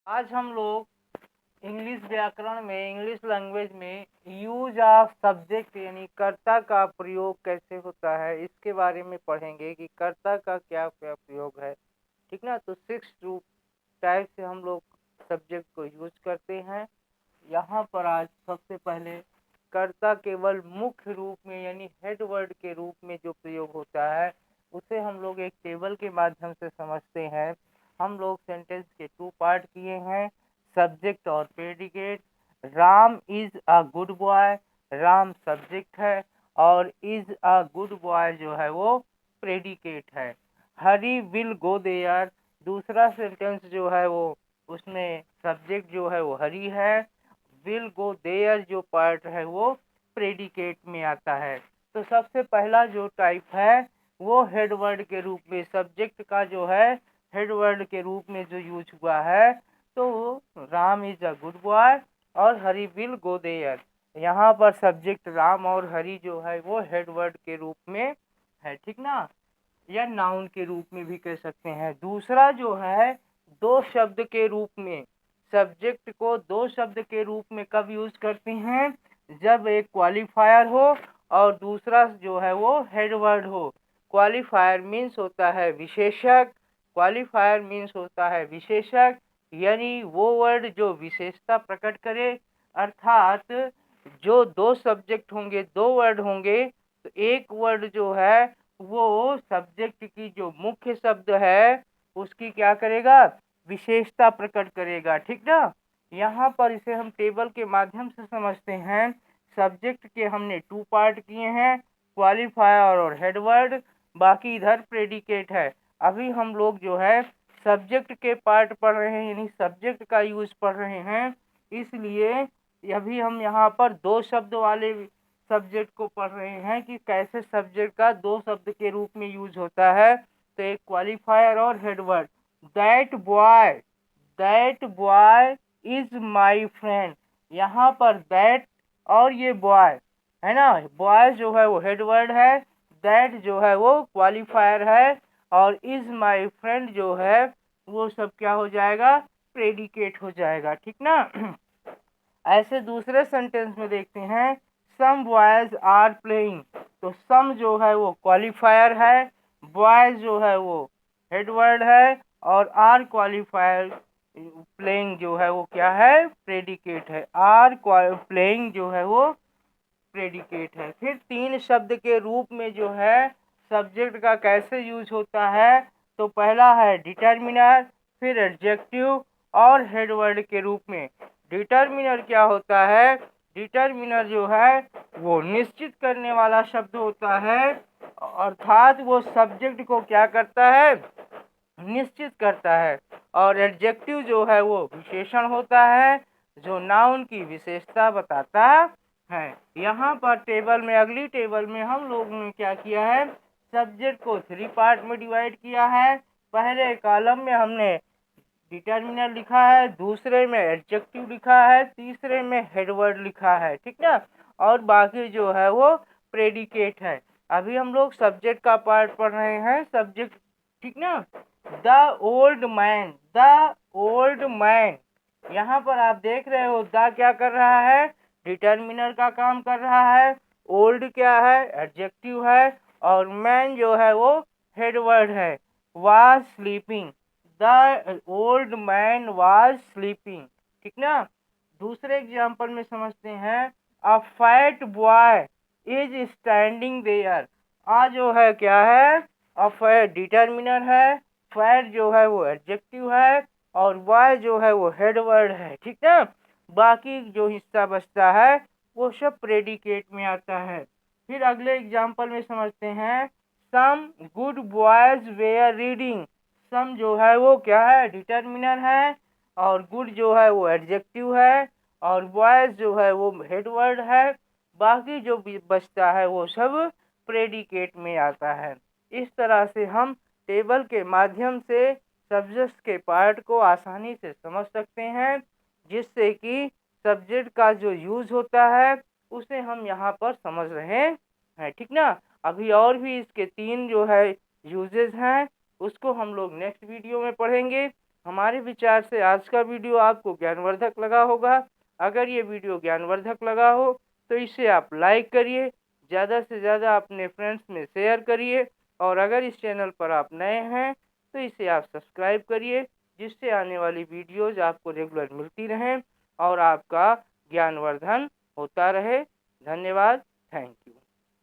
आज हम लोग इंग्लिश व्याकरण में, इंग्लिश लैंग्वेज में यूज ऑफ सब्जेक्ट यानी कर्ता का प्रयोग कैसे होता है इसके बारे में पढ़ेंगे कि कर्ता का क्या क्या प्रयोग है। ठीक ना। तो 6 टाइप से हम लोग सब्जेक्ट को यूज करते हैं। यहाँ पर आज सबसे पहले कर्ता केवल मुख्य रूप में यानी हेड वर्ड के रूप में जो प्रयोग होता है उसे हम लोग एक टेबल के माध्यम से समझते हैं। हम लोग सेंटेंस के 2 पार्ट किए हैं, सब्जेक्ट और predicate. Ram is a good boy, Ram subject है और इज अ गुड बॉय जो है वो प्रेडिकेट है। हरी विल गो देयर, दूसरा सेंटेंस जो है वो उसमें सब्जेक्ट जो है वो हरी है, विल गो देयर जो पार्ट है वो प्रेडिकेट में आता है। तो सबसे पहला जो टाइप है वो हेड वर्ड के रूप में, सब्जेक्ट का जो है हेड वर्ड के रूप में जो यूज हुआ है तो Ram is a good boy और हरी विल गो देयर। यहाँ पर सब्जेक्ट राम और हरी जो है वो हेड वर्ड के रूप में है। ठीक ना। या नाउन के रूप में भी कह सकते हैं। दूसरा जो है दो शब्द के रूप में, सब्जेक्ट को दो शब्द के रूप में कब यूज करते हैं, जब एक क्वालिफायर हो और दूसरा जो है वो हेड वर्ड हो। क्वालिफायर मीन्स होता है विशेषक, क्वालिफायर मीन्स होता है विशेषक यानी वो वर्ड जो विशेषता प्रकट करे। अर्थात जो दो सब्जेक्ट होंगे, दो वर्ड होंगे तो एक वर्ड जो है वो सब्जेक्ट की जो मुख्य शब्द है उसकी क्या करेगा, विशेषता प्रकट करेगा। ठीक ना। यहाँ पर इसे हम टेबल के माध्यम से समझते हैं। सब्जेक्ट के हमने 2 पार्ट किए हैं, क्वालिफायर और हेडवर्ड, बाकी इधर प्रेडिकेट है। अभी हम लोग जो है सब्जेक्ट के पार्ट पढ़ रहे हैं यानी सब्जेक्ट का यूज पढ़ रहे हैं, इसलिए अभी हम यहाँ पर दो शब्द वाले सब्जेक्ट को पढ़ रहे हैं कि कैसे सब्जेक्ट का दो शब्द के रूप में यूज होता है। तो एक क्वालिफायर और headword. That boy is my friend, यहाँ पर दैट और ये बॉय है ना, बॉय जो है वो हेडवर्ड है, दैट जो है वो क्वालिफायर है और इज माई फ्रेंड जो है वो सब क्या हो जाएगा, प्रेडिकेट हो जाएगा। ठीक ना। ऐसे दूसरे सेंटेंस में देखते हैं, सम बॉयज आर प्लेइंग, तो सम जो है वो क्वालिफायर है, बॉयज जो है वो हेडवर्ड है और आर क्वालिफायर, प्लेइंग जो है वो क्या है, प्रेडिकेट है। आर प्लेइंग जो है वो प्रेडिकेट है। फिर 3 शब्द के रूप में जो है सब्जेक्ट का कैसे यूज होता है, तो पहला है डिटर्मिनर, फिर एडजेक्टिव और हेडवर्ड के रूप में। डिटर्मिनर क्या होता है, डिटर्मिनर जो है वो निश्चित करने वाला शब्द होता है, अर्थात वो सब्जेक्ट को क्या करता है, निश्चित करता है। और एडजेक्टिव जो है वो विशेषण होता है जो नाउन की विशेषता बताता है। यहाँ पर टेबल में, अगली टेबल में हम लोगों ने क्या किया है, सब्जेक्ट को 3 पार्ट में डिवाइड किया है। पहले कॉलम में हमने डिटर्मिनर लिखा है, दूसरे में एडजेक्टिव लिखा है, तीसरे में हेडवर्ड लिखा है। ठीक ना। और बाकी जो है वो प्रेडिकेट है। अभी हम लोग सब्जेक्ट का पार्ट पढ़ रहे हैं, सब्जेक्ट। ठीक ना। द ओल्ड मैन, यहाँ पर आप देख रहे हो द क्या कर रहा है, डिटर्मिनर का काम कर रहा है, ओल्ड क्या है, एडजेक्टिव है और मैन जो है वो हेडवर्ड है। Was sleeping, the old man was sleeping. ठीक ना। दूसरे एग्जाम्पल में समझते हैं, a fat boy is standing there. आ जो है क्या है, अ फैट डिटर्मिनर है, फैट जो है वो एडजेक्टिव है और बॉय जो है वो हेडवर्ड है। ठीक ना। बाकी जो हिस्सा बचता है वो सब प्रेडिकेट में आता है। फिर अगले एग्जाम्पल में समझते हैं, some good boys were reading. Some जो है वो क्या है, डिटर्मिनर है और गुड जो है वो एडजेक्टिव है और बॉयज जो है वो हेडवर्ड है। बाकी जो भी बचता है वो सब प्रेडिकेट में आता है। इस तरह से हम टेबल के माध्यम से सब्जेक्ट के पार्ट को आसानी से समझ सकते हैं, जिससे कि सब्जेक्ट का जो यूज होता है उसे हम यहाँ पर समझ रहे हैं। ठीक ना। अभी और भी इसके 3 जो है यूजेस हैं उसको हम लोग नेक्स्ट वीडियो में पढ़ेंगे। हमारे विचार से आज का वीडियो आपको ज्ञानवर्धक लगा होगा। अगर ये वीडियो ज्ञानवर्धक लगा हो तो इसे आप लाइक करिए, ज़्यादा से ज़्यादा अपने फ्रेंड्स में शेयर करिए और अगर इस चैनल पर आप नए हैं तो इसे आप सब्सक्राइब करिए, जिससे आने वाली वीडियोज़ आपको रेगुलर मिलती रहें और आपका ज्ञानवर्धन होता रहे। धन्यवाद। Thank you.